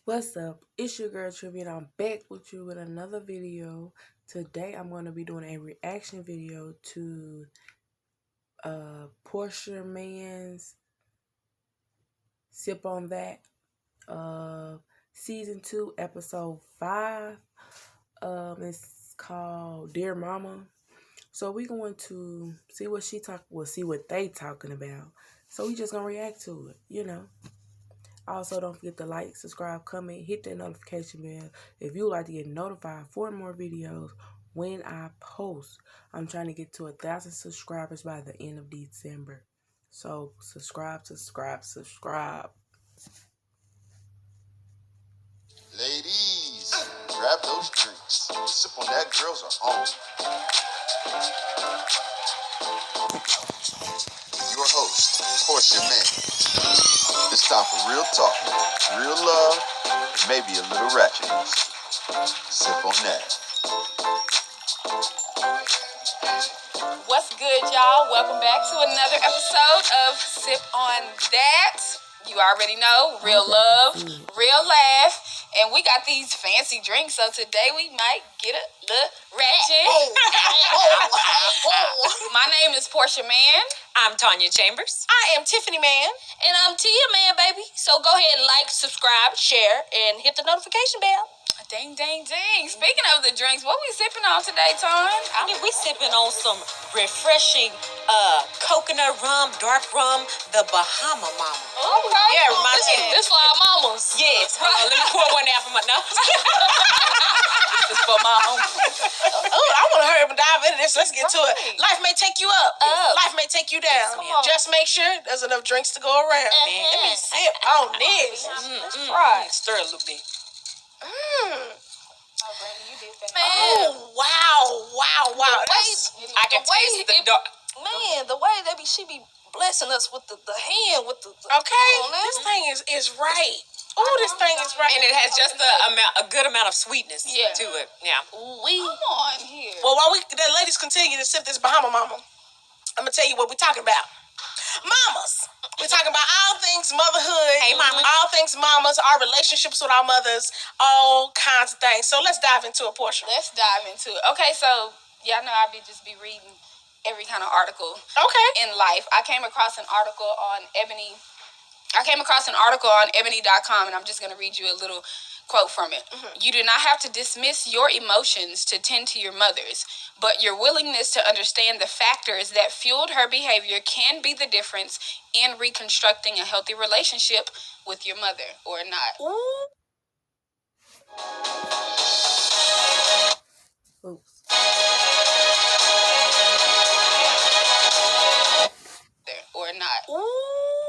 What's up? It's your girl Trivia and I'm back with you with another video. Today I'm going to be doing a reaction video to PORCIA Mann's Sip on That Season 2 Episode 5. It's called Dear Mama. So we're going to see what see what they talking about. So we just gonna react to it, you know. Also, don't forget to like, subscribe, comment, hit that notification bell if you would like to get notified for more videos when I post. I'm trying to get to 1,000 subscribers by the end of December. So, subscribe. Ladies, grab those drinks. Sip on that, girls are on. Your host, PORCIA Mann. It's time for real talk, real love, and maybe a little ratchetness. Sip on that. What's good, y'all? Welcome back to another episode of Sip on That. You already know, real love, real laugh, and we got these fancy drinks, so today we might get a little ratchet. My name is PORCIA Mann. I'm Tanya Chambers. I am Tiffany Mann. And I'm Tia Mann, baby. So go ahead and like, subscribe, share, and hit the notification bell. Ding, ding, ding. Speaking of the drinks, what we sipping on today, Tanya? We sipping on some refreshing coconut rum, dark rum, the Bahama Mama. Okay. Yeah, reminds me. This for our mamas. Yes. Hold on, let me pour one out for my nose. This is for my home. Oh, I want to hurry up and dive into this. Let's get to it. Life may take you up. Life may take you down. Just make sure there's enough drinks to go around. Man, let me Sip on this. right. Stir a little bit. Oh, wow. I can taste the dark. Man, the way she be blessing us with the hand, with the Okay, this thing is right. Oh, this thing is right. And it has just a good amount of sweetness to it. Yeah. Come on here. Well, while the ladies continue to sip this Bahama Mama, I'm going to tell you what we're talking about. Mamas. We're talking about all things motherhood. Hey, mama. All things mamas, our relationships with our mothers, all kinds of things. So let's dive into a portion. Let's dive into it. Okay, so y'all know I just be reading every kind of article in life. I came across an article on ebony.com, and I'm just going to read you a little quote from it. You do not have to dismiss your emotions to tend to your mother's, but your willingness to understand the factors that fueled her behavior can be the difference in reconstructing a healthy relationship with your mother or not. Oops. Or not.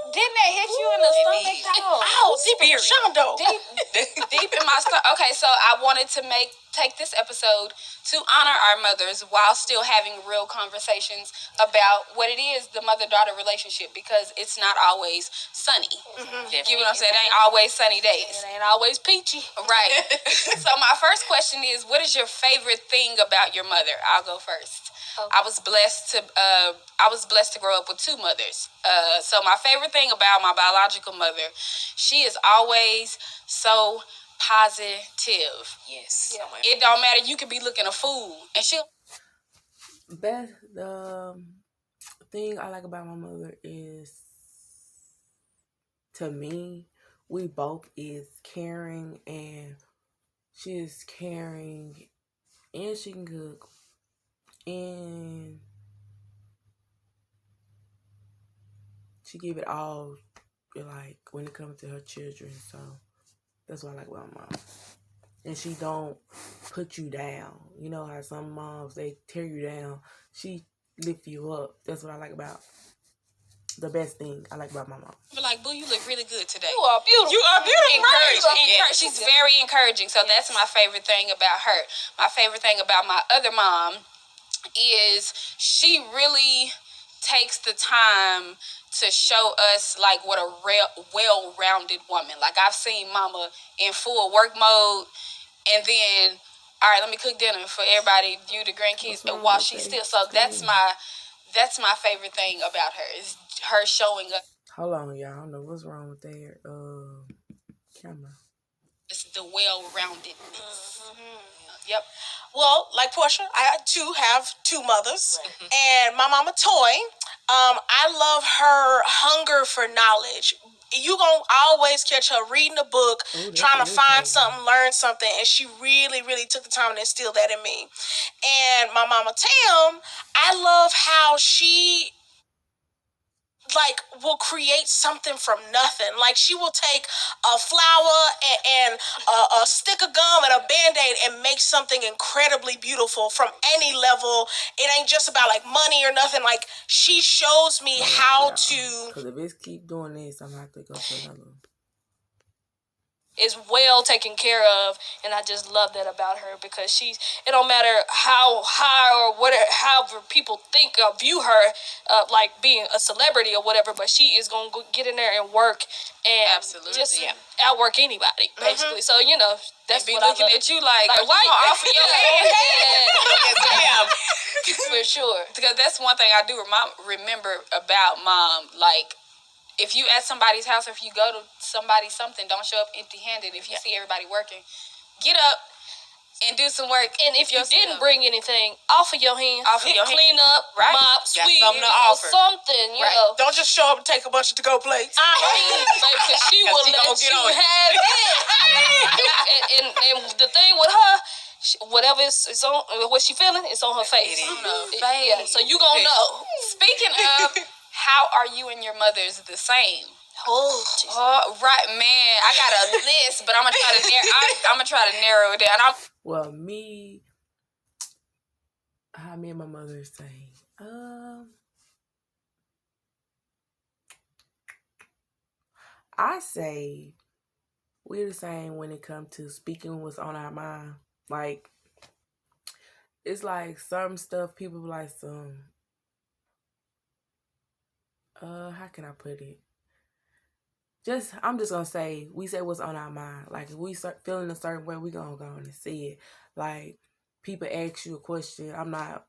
Didn't that hit you in the stomach? Oh, deep in Shondo. Deep in my stomach. Okay, so I wanted to take this episode to honor our mothers while still having real conversations about what it is, the mother-daughter relationship, because it's not always sunny. You get what I'm saying? It ain't always sunny days. It ain't always peachy. Right. So my first question is, what is your favorite thing about your mother? I'll go first. Okay. I was blessed to grow up with two mothers. So my favorite thing about my biological mother, she is always so positive. Yes. Yeah. It don't matter. You could be looking a fool, and she'll. The thing I like about my mother is, to me, we both is caring, and she is caring, and she can cook, and she give it all, like, when it comes to her children. So that's what I like about my mom. And she don't put you down. You know how some moms, they tear you down. She lift you up. That's what I like about, the best thing I like about my mom. I feel like, boo, you look really good today. You are beautiful. You are beautiful. Encouraging. She's very encouraging. So that's my favorite thing about her. My favorite thing about my other mom is she really takes the time to show us like what a well-rounded woman. Like, I've seen mama in full work mode, and then, all right, let me cook dinner for everybody, you, the grandkids, while she's still. So that's my favorite thing about her, is her showing up. Hold on, y'all. I don't know what's wrong with their camera. the well-roundedness. Yep. Well, like Portia, I too have two mothers, and my mama Toy. I love her hunger for knowledge. You gonna always catch her reading a book, trying to find something, learn something, and she really, really took the time to instill that in me. And my mama Tam, I love how she like will create something from nothing. Like she will take a flower and a stick of gum and a Band-Aid and make something incredibly beautiful from any level. It ain't just about like money or nothing. Like she shows me how to. Because if it keep doing this, I'm gonna have to go to another one. Is well taken care of, and I just love that about her because it don't matter how high or whatever, however people think or view her, like being a celebrity or whatever, but she is gonna get in there and work and just outwork anybody basically. So that's Be what looking I love. at you like Why you offer your hand? for sure. Because that's one thing I do remember about Mom. Like, if you at somebody's house or if you go to somebody something, don't show up empty-handed. If you see everybody working, get up and do some work. And if you didn't bring anything, offer your hands. Clean up, mop, sweep, something to offer. something, you know. Don't just show up and take a bunch of to-go plates. Because she will let you have it. and the thing with her, whatever is on, what she feeling, it's on her face. Yeah, so you gonna know. Speaking of, how are you and your mothers the same? Oh, right, man. I got a list, but I'm gonna try to narrow it down. Well, how me and my mother is saying. I say we're the same when it comes to speaking what's on our mind. Like, it's like some stuff people be like how can I put it? I'm just gonna say we say what's on our mind. Like if we start feeling a certain way, we gonna go on and see it. Like people ask you a question,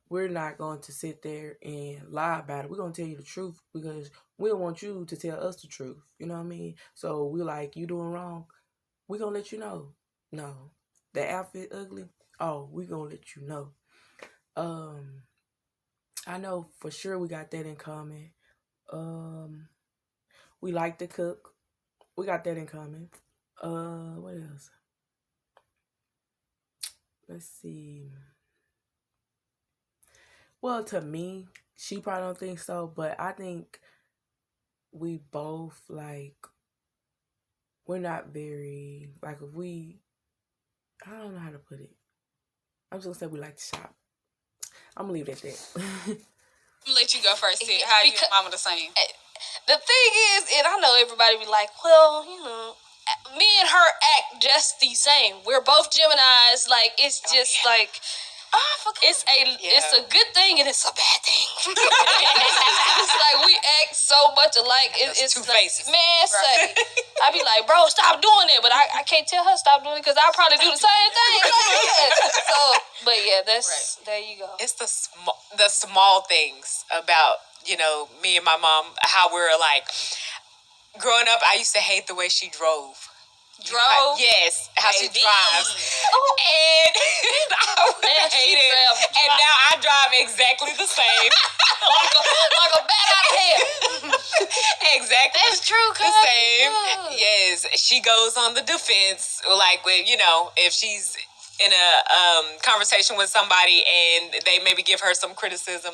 we're not going to sit there and lie about it. We're gonna tell you the truth because we don't want you to tell us the truth. You know what I mean? So we like, you doing wrong, we gonna let you know. No, the outfit ugly. Oh, we gonna let you know. I know for sure we got that in common. We like to cook. We got that in common. What else? Let's see. Well, to me, she probably don't think so, but I think we both we're not very I don't know how to put it. I'm just gonna say we like to shop. I'm gonna leave it at that. I'm gonna let you go first, Sid. How you and Mama the same? The thing is, and I know everybody be like, well, me and her act just the same. We're both Geminis. Like, it's just like, it's a good thing and it's a bad thing. It's like we act so much alike. It's two like, faces. man, say, I be like, bro, stop doing it. But I can't tell her stop doing it because I'll probably do the same thing. So, but yeah, there you go. It's the small things about, me and my mom, how we're like, growing up, I used to hate the way she drove. Yes, how she drives. And I would hate it. And now I drive exactly the same. like a bat out of hell. Exactly. That's true, the same. Yes, she goes on the defense. Like, with, if she's in a conversation with somebody and they maybe give her some criticism,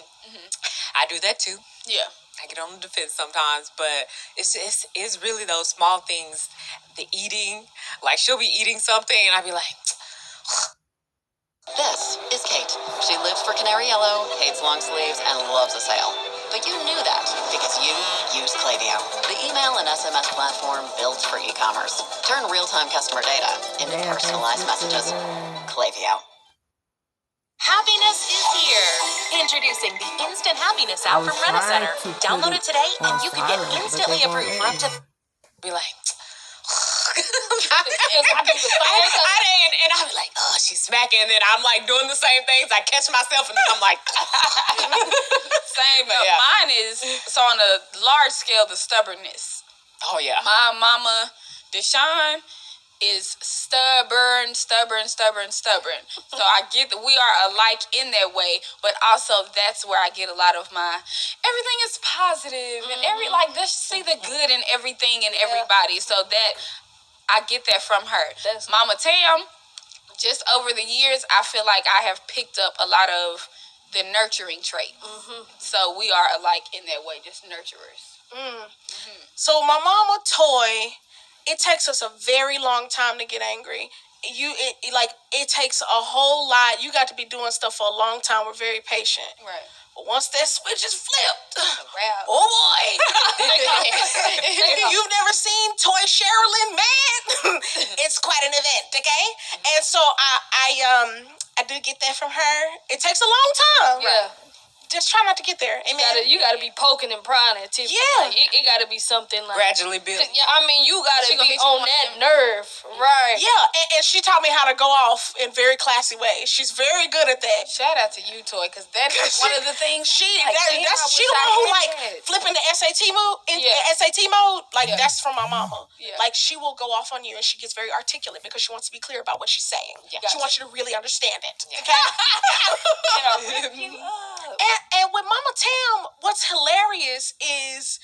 I do that too. Yeah. I get on the defense sometimes, but it's really those small things. The eating, like she'll be eating something and I'll be like, This is Kate. She lives for Canary Yellow, hates long sleeves, and loves a sale. But you knew that because you use Klaviyo, the email and SMS platform built for e-commerce. Turn real-time customer data into personalized messages. Klaviyo. Happiness is here. Introducing the Instant Happiness app from Rent-A-Center. Download it today and you can get instantly approved for up to... Be like... I didn't, and I'll be like, oh, she's smacking, and then I'm like doing the same things. I catch myself, and then I'm like, same. Mine is on a large scale the stubbornness. Oh yeah. My mama, Deshawn, is stubborn. So I get that we are alike in that way, but also that's where I get a lot of my everything is positive and let's see the good in everything and everybody. So that I get that from her. Mama Tam, just over the years, I feel like I have picked up a lot of the nurturing trait. So we are alike in that way, just nurturers. So my mama Toy, it takes us a very long time to get angry. It takes a whole lot. You got to be doing stuff for a long time. We're very patient. Right. But once that switch is flipped, oh boy. You've never seen Toy Sherilyn, man. It's quite an event, okay? And so I do get that from her. It takes a long time. Yeah. Just try not to get there. Amen. You gotta be poking and prying at Tiffany. Yeah. Like, it gotta be something like gradually built. Yeah, I mean, you gotta be on that nerve, right? Yeah, and she taught me how to go off in very classy ways. She's very good at that. Shout out to you, Toy, because that is one of the things she the one who flipping the SAT mode SAT mode. That's from my mama. Yeah. Like she will go off on you, and she gets very articulate because she wants to be clear about what she's saying. Yeah. She wants you to really understand it. Okay. And with Mama Tam, what's hilarious is,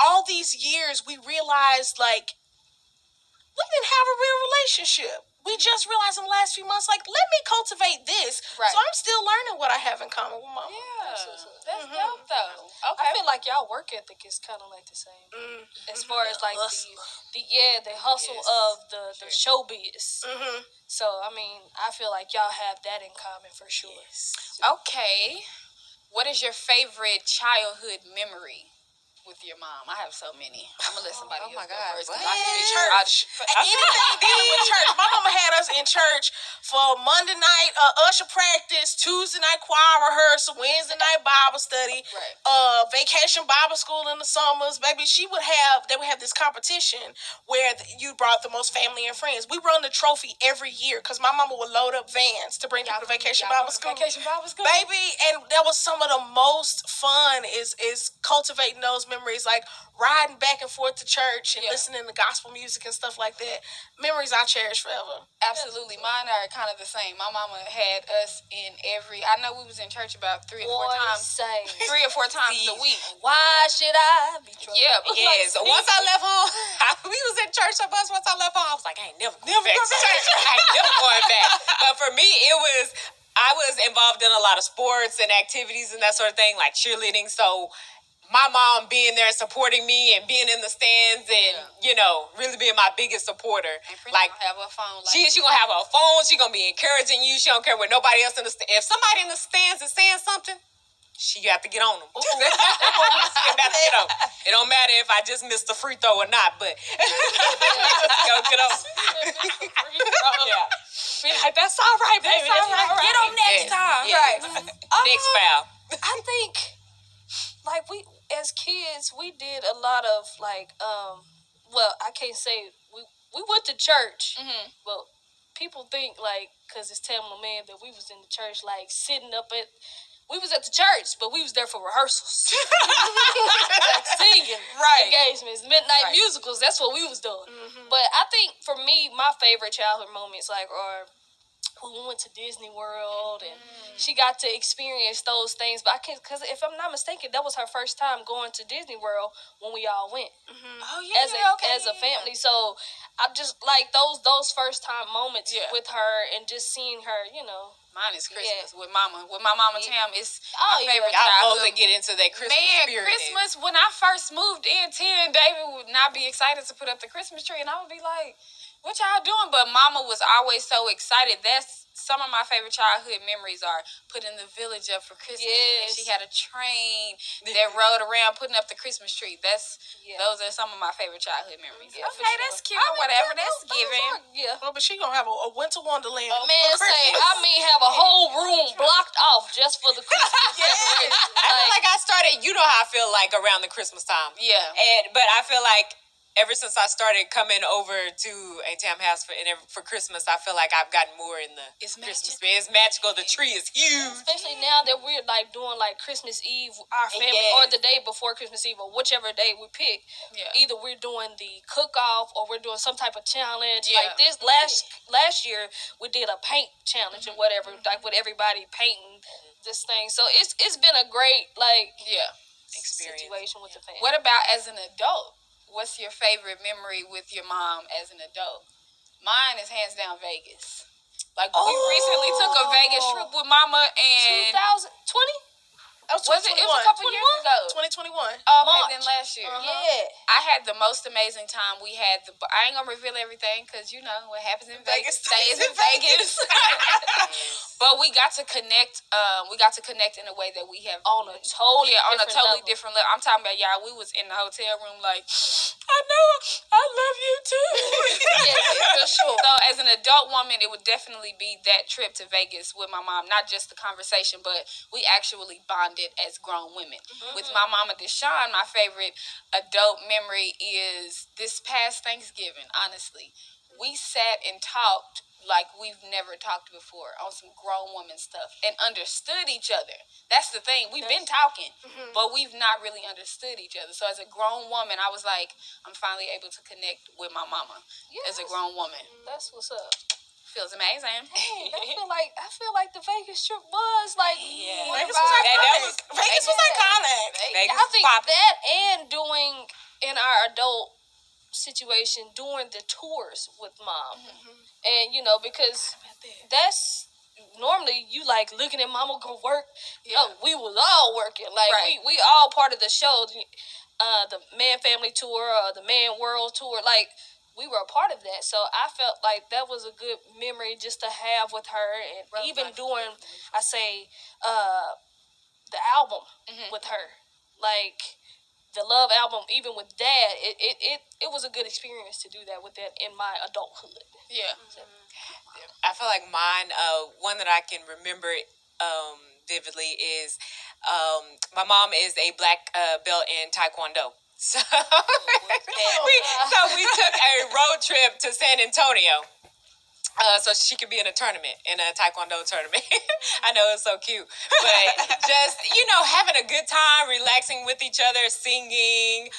all these years we realized, we didn't have a real relationship. We just realized in the last few months, let me cultivate this. Right. So I'm still learning what I have in common with Mama. Yeah. That's dope, though. Okay. I feel like y'all work ethic is kind of like the same. As far as, the hustle of the showbiz. So, I mean, I feel like y'all have that in common for sure. Yes. Okay. What is your favorite childhood memory with your mom? I have so many. I'm going to let somebody else go first. Church. Anything dealing with church. My mama had us in church for Monday night usher practice, Tuesday night choir rehearsal, Wednesday night Bible study, vacation Bible school in the summers. Baby, they would have this competition where you brought the most family and friends. We run the trophy every year because my mama would load up vans to bring people to vacation Bible school. Baby, and that was some of the most fun is cultivating those memories, riding back and forth to church and listening to gospel music and stuff like that. Memories I cherish forever. Absolutely. Mine are kind of the same. My mama had us in I know we was in church about 3 or 4 times. 3 or 4 times a week. Why should I be troubled? Yeah. Yes. Once I left home, we was in church on bus. Once I left home, I was like, I ain't never going back to church. I ain't never going back. But for me, I was involved in a lot of sports and activities and that sort of thing, like cheerleading. So my mom being there supporting me and being in the stands and, really being my biggest supporter. Have a phone. She gonna have her phone. She gonna be encouraging you. She don't care what nobody else in the stands. If somebody in the stands is saying something, she got to get on them. It don't matter if I just missed the free throw or not, but go get on. That's all right, baby. That's all right. Get on next time. Yeah. Right. Next foul. I think, we as kids, we did a lot of I can't say we went to church. Well, people think because it's Tamla Man that we was in the church sitting up at. We was at the church, but we was there for rehearsals. Singing, engagements, midnight musicals. That's what we was doing. But I think for me, my favorite childhood moments are when we went to Disney World and she got to experience those things. But because if I'm not mistaken, that was her first time going to Disney World when we all went. Oh yeah, as a family. So I just like those first time moments with her and just seeing her, Mine is Christmas with Mama. With my Mama Tam, it's my favorite childhood. Y'all both get into that Christmas spirit. Christmas, when I first moved in, Tia and David would not be excited to put up the Christmas tree, and I would be like, what y'all doing? But Mama was always so excited. That's some of my favorite childhood memories are putting the village up for Christmas. Yes. And she had a train that rode around putting up the Christmas tree. Those are some of my favorite childhood memories. Yeah, okay, that's cute or whatever. That's giving. Yeah. Well, but she gonna have a winter wonderland. Have a whole room blocked off just for the Christmas. I feel like I started, how I feel like around the Christmas time. Yeah. But I feel like ever since I started coming over to a Tam house for Christmas, I feel like I've gotten more in the Christmas spirit. It's magical. The tree is huge. Especially now that we're like doing like Christmas Eve, our family, or the day before Christmas Eve, or whichever day we pick. Yeah. Either we're doing the cook-off or we're doing some type of challenge. Yeah. Like this last year, we did a paint challenge or whatever, like with everybody painting this thing. So it's been a great experience situation with the family. What about as an adult? What's your favorite memory with your mom as an adult? Mine is hands down Vegas. Like we recently took a Vegas trip with Mama and 2020. Was it? It was a couple years ago. 2021. Oh, okay, then last year. Yeah. I had the most amazing time. We had I ain't gonna reveal everything because you know what happens in Vegas stays in Vegas. But we got to connect. We got to connect in a way that we have on a totally different level. I'm talking about y'all. We was in the hotel room like, I know, I love you too. Yeah, for sure. So as an adult woman, it would definitely be that trip to Vegas with my mom. Not just the conversation, but we actually bonded as grown women. With my mama Deshawn, my favorite adult memory is this past Thanksgiving. Honestly, we sat and talked like we've never talked before on some grown woman stuff and understood each other. That's the thing. We've been talking, but we've not really understood each other. So as a grown woman, I was like, I'm finally able to connect with my mama as a grown woman. That's what's up. Feels amazing. Hey, I feel like the Vegas trip was like Vegas was iconic. Vegas was iconic. I think that and doing in our adult situation doing the tours with mom, and you know because that's normally you like looking at mama go work. No, we was all working like we all part of the show, the Man Family Tour or the Man World Tour, like. We were a part of that, so I felt like that was a good memory just to have with her, and even doing, I say, the album with her, like the Love album. Even with Dad, it was a good experience to do that with that in my adulthood. Yeah, I feel like mine. One that I can remember vividly is my mom is a black belt in Taekwondo. So we took a road trip to San Antonio so she could be in a Taekwondo tournament. I know, it's so cute. But just, having a good time, relaxing with each other, singing,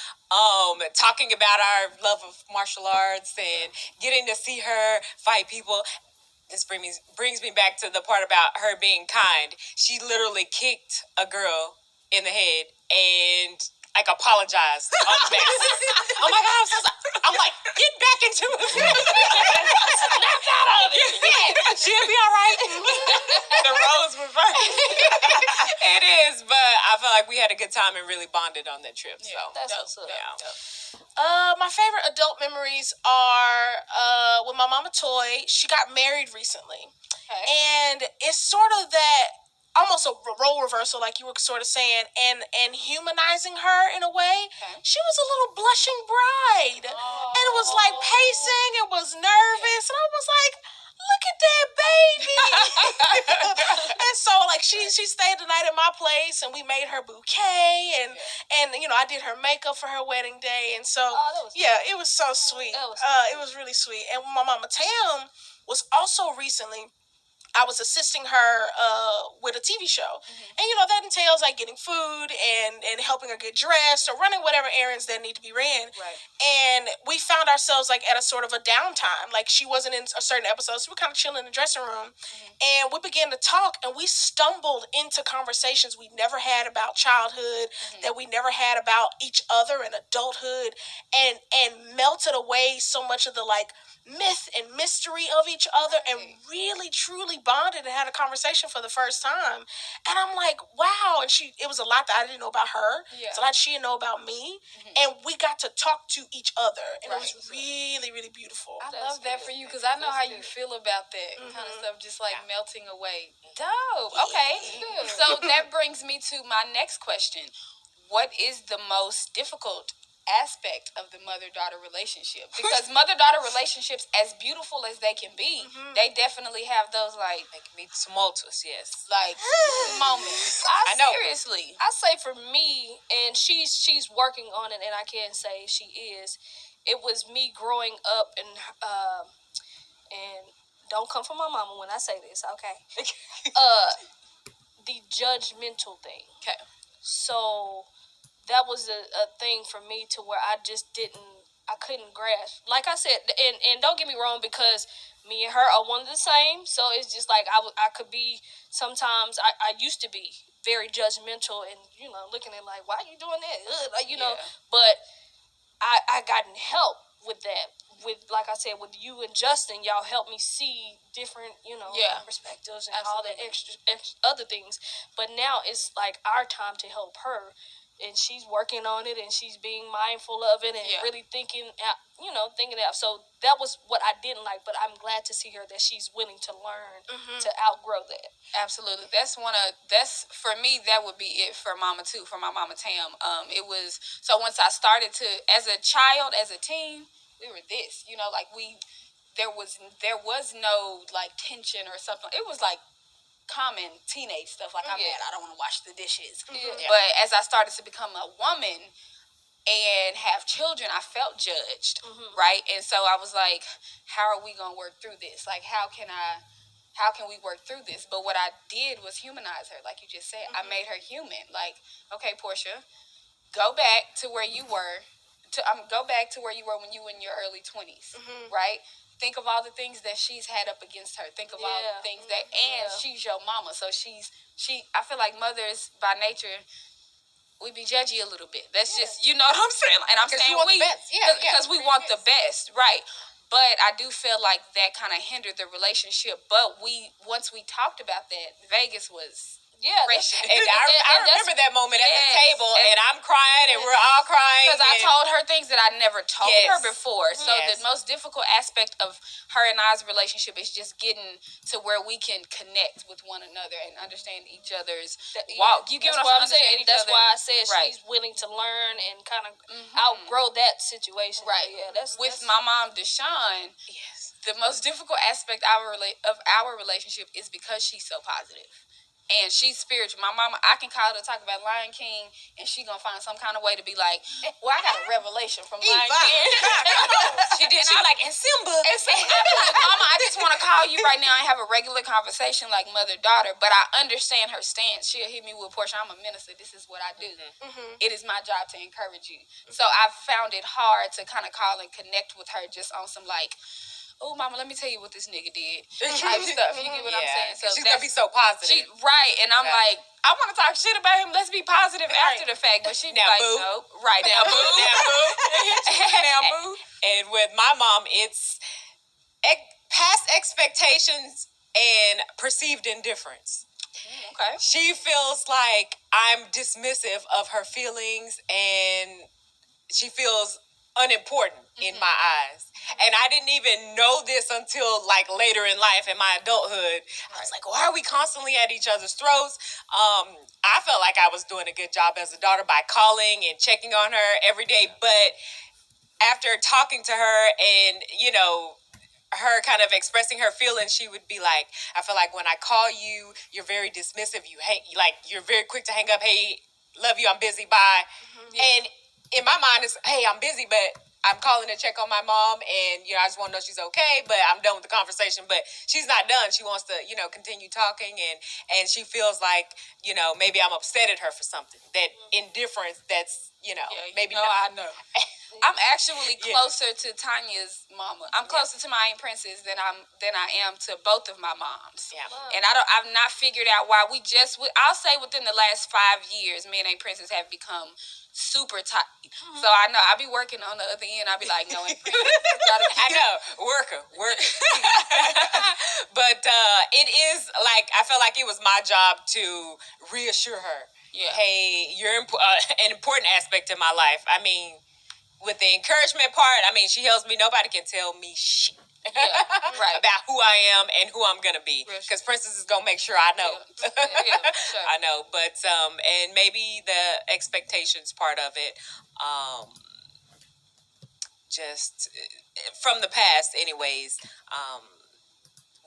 talking about our love of martial arts and getting to see her fight people. This brings me back to the part about her being kind. She literally kicked a girl in the head and apologized on the basis. Oh my God, I'm so sorry. I'm like, get back into it. Snap out of it. Yeah, she'll be all right. The roles reversed. It is, but I feel like we had a good time and really bonded on that trip. So that's what's up. My favorite adult memories are with my mama Toy. She got married recently. And it's sort of that almost a role reversal, like you were sort of saying, and humanizing her in a way. She was a little blushing bride. And it was like pacing, it was nervous, and I was like, look at that baby. And so like she stayed the night at my place, and we made her bouquet, and I did her makeup for her wedding day, and so it was so sweet. It was really sweet. And my mama Tam was also recently, I was assisting her with a TV show. And, that entails like getting food and helping her get dressed or running whatever errands that need to be ran. Right. And we found ourselves like at a sort of a downtime. Like she wasn't in a certain episode, so we were kind of chilling in the dressing room. And we began to talk, and we stumbled into conversations we never had about childhood, that we never had about each other and adulthood, and melted away so much of the like myth and mystery of each other, and really truly bonded and had a conversation for the first time. And I'm like, wow. And it was a lot that I didn't know about her. It's a lot she didn't know about me. And we got to talk to each other, and it was really, really beautiful. I love that for you, because I know how you feel about that kind of stuff, just like melting away. Dope. Okay. So that brings me to my next question. What is the most difficult aspect of the mother-daughter relationship? Because mother-daughter relationships, as beautiful as they can be, they definitely have those like, they can be tumultuous, yes, like moments. I know. Seriously, I say for me, and she's working on it, and I can say she is it was me growing up and don't come for my mama when I say this, okay? The judgmental thing. Okay. So that was a thing for me to where I couldn't grasp. Like I said, and don't get me wrong, because me and her are one of the same. So it's just like I could be, sometimes I used to be very judgmental and, looking at like, why are you doing that? Like, but I gotten help with that. With, like I said, with you and Justin, y'all helped me see different, perspectives and all the extra other things. But now it's like our time to help her, and she's working on it, and she's being mindful of it, and really thinking out. So that was what I didn't like, but I'm glad to see her that she's willing to learn to outgrow that. Absolutely. That's for me, that would be it for Mama too, for my Mama Tam. It was, so once I started to, as a child, as a teen, we were this, like there was no like tension or something. It was like common teenage stuff, like I'm mad, I don't want to wash the dishes. But as I started to become a woman and have children, I felt judged, right? And so I was like, how are we gonna work through this? Like, how can we work through this? But what I did was humanize her, like you just said. I made her human. Like, okay, Portia, go back to where you were. Go back to where you were when you were in your early 20s, right? Think of all the things that she's had up against her. Think of all the things that, and she's your mama. So I feel like mothers by nature, we be judgy a little bit. That's just, you know what I'm saying? And I'm saying we, because we want the best, right? But I do feel like that kind of hindered the relationship. But once we talked about that, Vegas was precious. And I remember that moment at the table, and I'm crying, and we're all crying. Because I told her things that I never told her before. So the most difficult aspect of her and I's relationship is just getting to where we can connect with one another and understand each other's walk. You get what I'm saying? That's why I said she's willing to learn and kind of outgrow that situation. Right. Yeah. With my mom, Deshawn, the most difficult aspect of our relationship is because she's so positive. And she's spiritual. My mama, I can call her to talk about Lion King, and she gonna find some kind of way to be like, well, I got a revelation from Lion King. She did. She like, and Simba. I be like, Mama, I just want to call you right now and have a regular conversation like mother-daughter. But I understand her stance. She'll hit me with, Portia, I'm a minister. This is what I do. It is my job to encourage you. So I found it hard to kind of call and connect with her just on some like, oh, Mama, let me tell you what this nigga did type stuff. You get what I'm saying? So she's gonna be so positive. Right, and I'm like, I want to talk shit about him. Let's be positive after the fact. But she be like, boo. no. Right, now, boo. Now, boo. And with my mom, it's past expectations and perceived indifference. Okay. She feels like I'm dismissive of her feelings, and she feels unimportant in my eyes. And I didn't even know this until like later in life, in my adulthood. I was like, why are we constantly at each other's throats? I felt like I was doing a good job as a daughter by calling and checking on her every day. But after talking to her and, her kind of expressing her feelings, she would be like, I feel like when I call you, you're very dismissive. You're very quick to hang up. Hey, love you, I'm busy, bye. And in my mind, it's, hey, I'm busy, but I'm calling to check on my mom, and, I just want to know she's okay, but I'm done with the conversation. But she's not done. She wants to, continue talking, and she feels like, maybe I'm upset at her for something. That indifference that's, maybe not. I know. I'm actually closer to Tanya's mama. I'm closer to my Aunt Princess than I am to both of my moms. Yeah. And I've not figured out why. I'll say within the last 5 years, me and Aunt Princess have become super tight. So I know I'll be working on the other end. I'll be like, no, Aunt Princess. I know. Worker. But it is like, I felt like it was my job to reassure her. Yeah. Hey, you're an important aspect in my life. I mean, with the encouragement part, she helps me. Nobody can tell me shit about who I am and who I'm gonna be. Because Princess is gonna make sure I know. Sure. I know, but and maybe the expectations part of it, just from the past, anyways.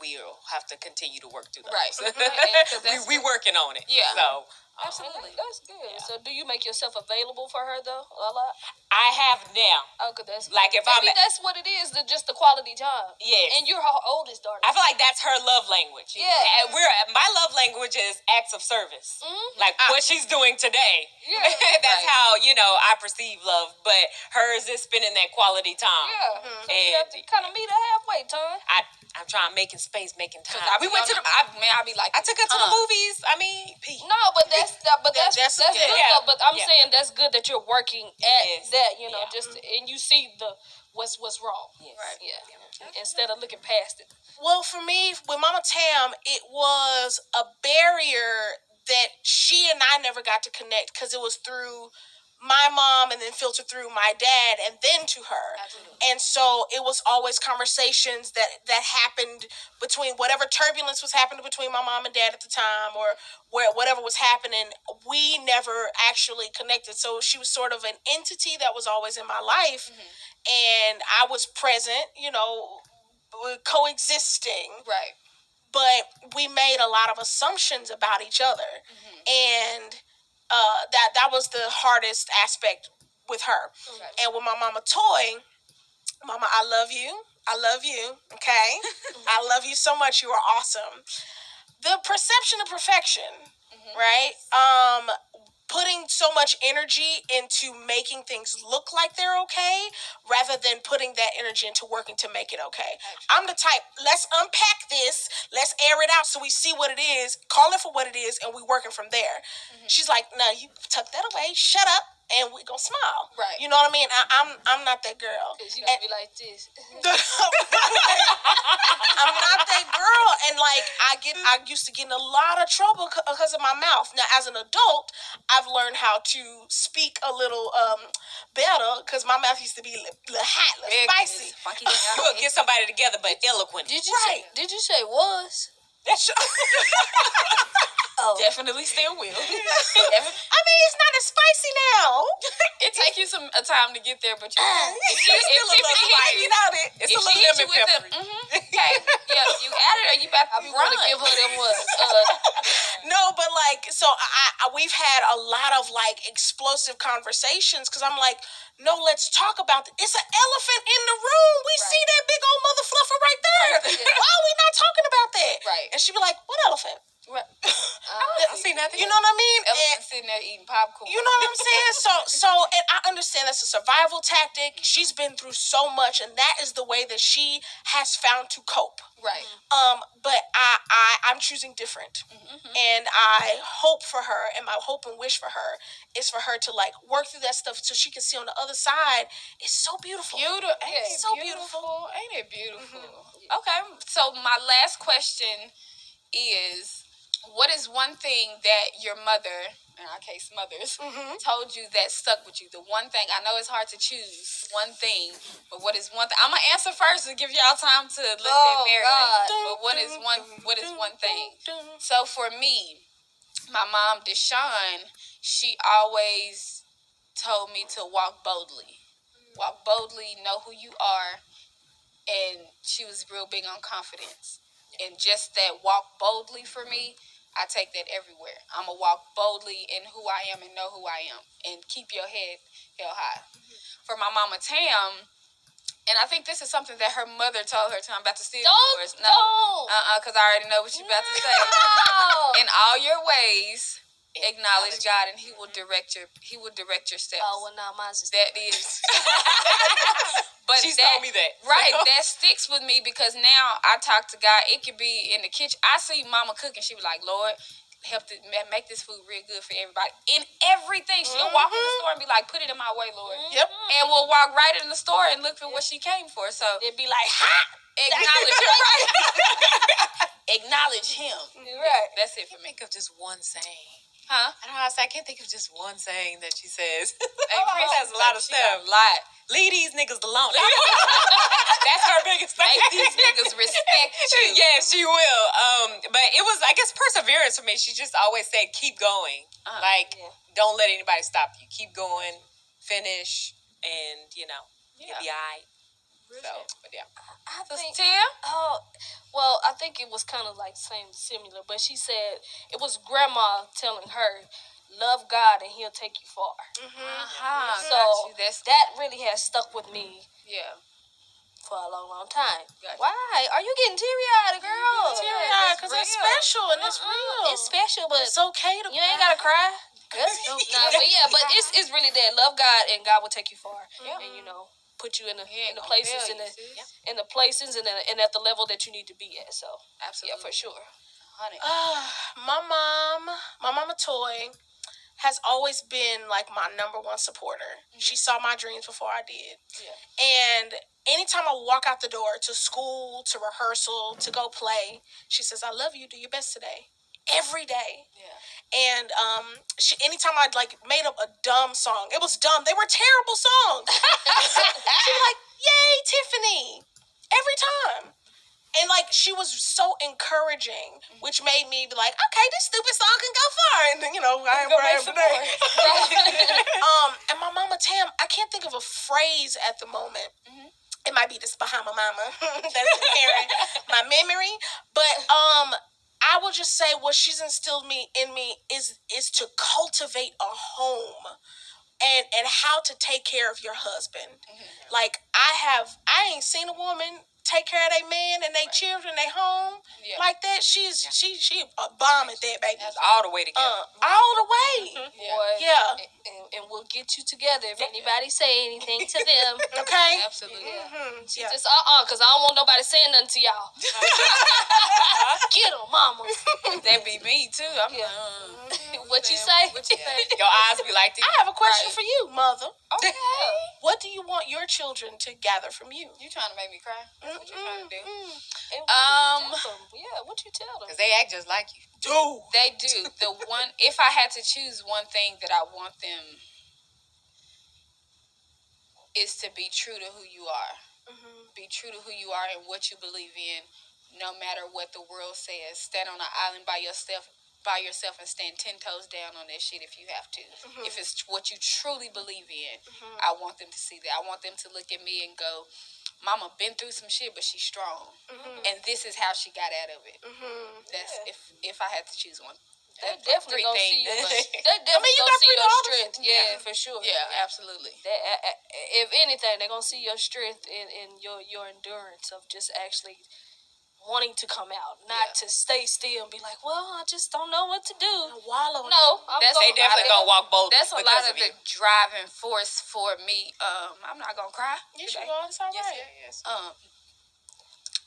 We'll have to continue to work through those. Right. We working on it. Yeah. So, Absolutely. That's good. Yeah. So, do you make yourself available for her though a lot? I have now. Okay, that's like if maybe that's what it is. Just the quality time. Yes. And you're her oldest daughter. I feel like that's her love language. Yeah. And my love language is acts of service. Mm-hmm. Like what she's doing today. Yeah. That's how I perceive love. But hers is spending that quality time. Yeah. Mm-hmm. So you have to kind of meet her halfway, Ton. I'm trying making space, making time. I be like, I took her to the movies. I mean, no, but that's good. Yeah. Though, but I'm saying that's good that you're working at that. Just and you see what's wrong. Yes. Right. Yeah. Instead of looking past it. Well, for me, with Mama Tam, it was a barrier that she and I never got to connect because it was through my mom and then filtered through my dad and then to her. Absolutely. And so it was always conversations that happened between whatever turbulence was happening between my mom and dad at the time or whatever was happening. We never actually connected. So she was sort of an entity that was always in my life. Mm-hmm. And I was present, coexisting. Right. But we made a lot of assumptions about each other. Mm-hmm. And that was the hardest aspect with her. Okay. And with my mama Toy, Mama, I love you. Okay? I love you so much. You are awesome. The perception of perfection, right? Putting so much energy into making things look like they're okay rather than putting that energy into working to make it okay. I'm the type, let's unpack this, let's air it out so we see what it is, call it for what it is, and we working from there. Mm-hmm. She's like, no, you tuck that away, shut up, and we gonna smile. Right. You know what I mean? I'm not that girl. Because you gotta be like this. I'm not that girl. And I used to get in a lot of trouble because of my mouth. Now, as an adult, I've learned how to speak a little better because my mouth used to be a little hot, a little spicy. You would get somebody together, but eloquent. Did you say was? That's Definitely still will. I mean, it's not as spicy now. It takes you some time to get there, but you it's a little spicy. It's a little lemon pepper. Okay, yeah, you add it or you about to run. Give her them was. No, but so we've had a lot of explosive conversations because I'm like, no, let's talk about it. It's an elephant in the room. We see that big old mother fluffer right there. Why are we not talking about that? Right. And she'd be like, what elephant? Right. I see nothing. You know what I mean? Elephant sitting there eating popcorn. You know what I'm saying? So, and I understand that's a survival tactic. She's been through so much, and that is the way that she has found to cope. Right. But I'm choosing different, and I hope for her, and my hope and wish for her is for her to work through that stuff so she can see on the other side. It's so beautiful. It's so beautiful. Ain't it beautiful? Mm-hmm. Okay, so my last question is, what is one thing that your mother, in our case mothers, told you that stuck with you? The one thing, I know it's hard to choose one thing, but what is one thing? I'm going to answer first to give y'all time to look at Mary. But what is one thing? So for me, my mom, Deshawn, she always told me to walk boldly. Walk boldly, know who you are, and she was real big on confidence. And just that walk boldly for me, I take that everywhere. I'm going to walk boldly in who I am and know who I am. And keep your head held high. For my mama Tam, and I think this is something that her mother told her to. I'm about to steal yours. No. Because I already know what you're about to say. No. In all your ways, acknowledge God, and He will direct your steps. Oh, well, no, mine's just that is. But she told me that. Right, that sticks with me because now I talk to God. It could be in the kitchen. I see Mama cooking. She be like, Lord, help to make this food real good for everybody. In everything. She'll walk in the store and be like, put it in my way, Lord. Yep. And we'll walk right in the store and look for what she came for. So it'd be like, ha! Acknowledge him. Right. Acknowledge him. Right. That's it for me. Think of just one saying. Huh? I don't know. I can't think of just one saying that she says. Chris has a lot of stuff. A lot. Leave these niggas alone. That's her biggest thing. Make these niggas respect you. Yes, she will. But it was, I guess, perseverance for me. She just always said, keep going. Don't let anybody stop you. Keep going, finish, and, you'll be all right. So, but yeah. I think, Tim? Well, I think it was kind of similar, but she said it was grandma telling her, love God and He'll take you far. So that really has stuck with me. Yeah. For a long, long time. Why? Are you getting teary-eyed, girl? Teary-eyed because it's special and it's real. It's special, but it's okay to you ain't gotta cry. But it's really that. Love God and God will take you far. And put you in the places in the places and at the level that you need to be at. So absolutely, for sure. Honey. My mama Toy has always been like my number one supporter. She saw my dreams before I did. Yeah. And anytime I walk out the door to school, to rehearsal, to go play, she says, I love you, do your best today. Every day. Yeah. And anytime I'd made up a dumb song, it was dumb. They were terrible songs. She'd be like, yay, Tiffany. Every time. And she was so encouraging, which made me be like, okay, this stupid song can go far. And I am Brian today. And my mama Tam, I can't think of a phrase at the moment. Mm-hmm. It might be this behind my mama. That's inherent my memory. But I will just say what she's instilled in me is to cultivate a home. And how to take care of your husband. Mm-hmm. I ain't seen a woman take care of their man and their children, their home like that. She a bomb at that, baby. That's all the way together. All the way. And we'll get you together if anybody say anything to them. Okay. Absolutely. Mm-hmm. She just because I don't want nobody saying nothing to y'all. Get them, mama. That be me too. I'm what you say? Your eyes be like this. I have a question for you, mother. Okay. What do you want your children to gather from you? You trying to make me cry? That's what you're trying to do. What you tell them? Because they act just like you. They do. If I had to choose one thing that I want them is to be true to who you are. Mm-hmm. Be true to who you are and what you believe in, no matter what the world says. Stand on an island by yourself and stand 10 toes down on that shit if you have to. Mm-hmm. If it's what you truly believe in, I want them to see that. I want them to look at me and go, Mama been through some shit, but she's strong. Mm-hmm. And this is how she got out of it. Mm-hmm. That's if I had to choose one. They definitely gonna see you. They definitely gonna see your strength. Yeah, for sure. Yeah, absolutely. If anything, they're gonna see your strength and your endurance of just actually wanting to come out, not to stay still and be like, well, I just don't know what to do. Wallow. No, they definitely gonna walk bold. That's a lot of the driving force for me. I'm not gonna cry. Yes, you are. It's all right. Yes.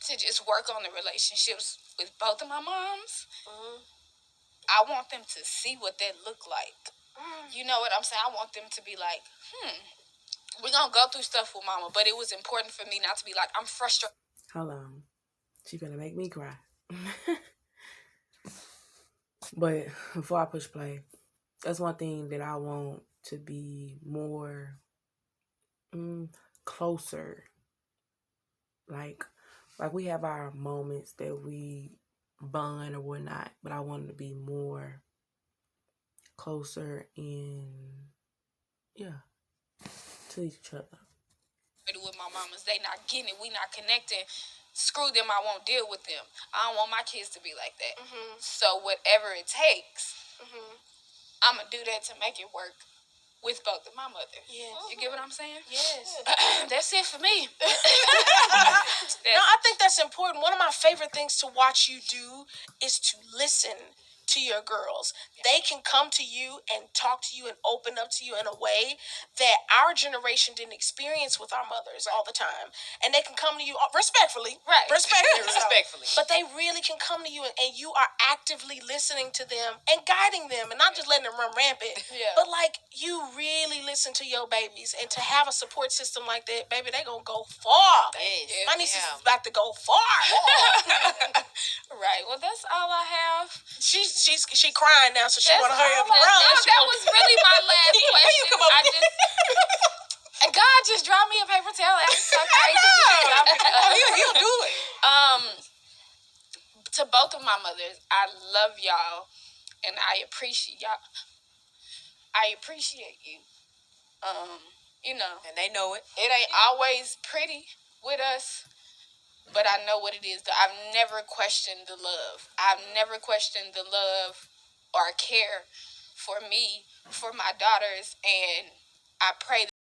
To just work on the relationships with both of my moms. Mm-hmm. I want them to see what that look like. You know what I'm saying? I want them to be like, we're going to go through stuff with mama, but it was important for me not to be like, I'm frustrated. Hold on. She finna make me cry. But before I push play, that's one thing that I want to be more closer. Like we have our moments that we bond or whatnot, but I want to be more closer to each other. With my mamas, they not getting it. We not connecting. Screw them. I won't deal with them. I don't want my kids to be like that. Mm-hmm. So whatever it takes, I'm gonna do that to make it work with both of my mothers. Yes. You get what I'm saying? Yes. That's it for me. No, I think that's important. One of my favorite things to watch you do is to listen to your girls. They can come to you and talk to you and open up to you in a way that our generation didn't experience with our mothers all the time. And they can come to you respectfully. Right. Respectfully. But they really can come to you and you are actively listening to them and guiding them and not just letting them run rampant. Yeah. But you really listen to your babies, and to have a support system like that, baby, they gonna go far. Yes. My niece is about to go far. Right. Well, that's all I have. She crying now, so she want to hurry up and run. That was really my last question. God just dropped me a paper towel. That's so crazy. He'll do it. To both of my mothers, I love y'all, and I appreciate y'all. I appreciate you. And they know it. It ain't always pretty with us, but I know what it is. I've never questioned the love. I've never questioned the love or care for me, for my daughters, and I pray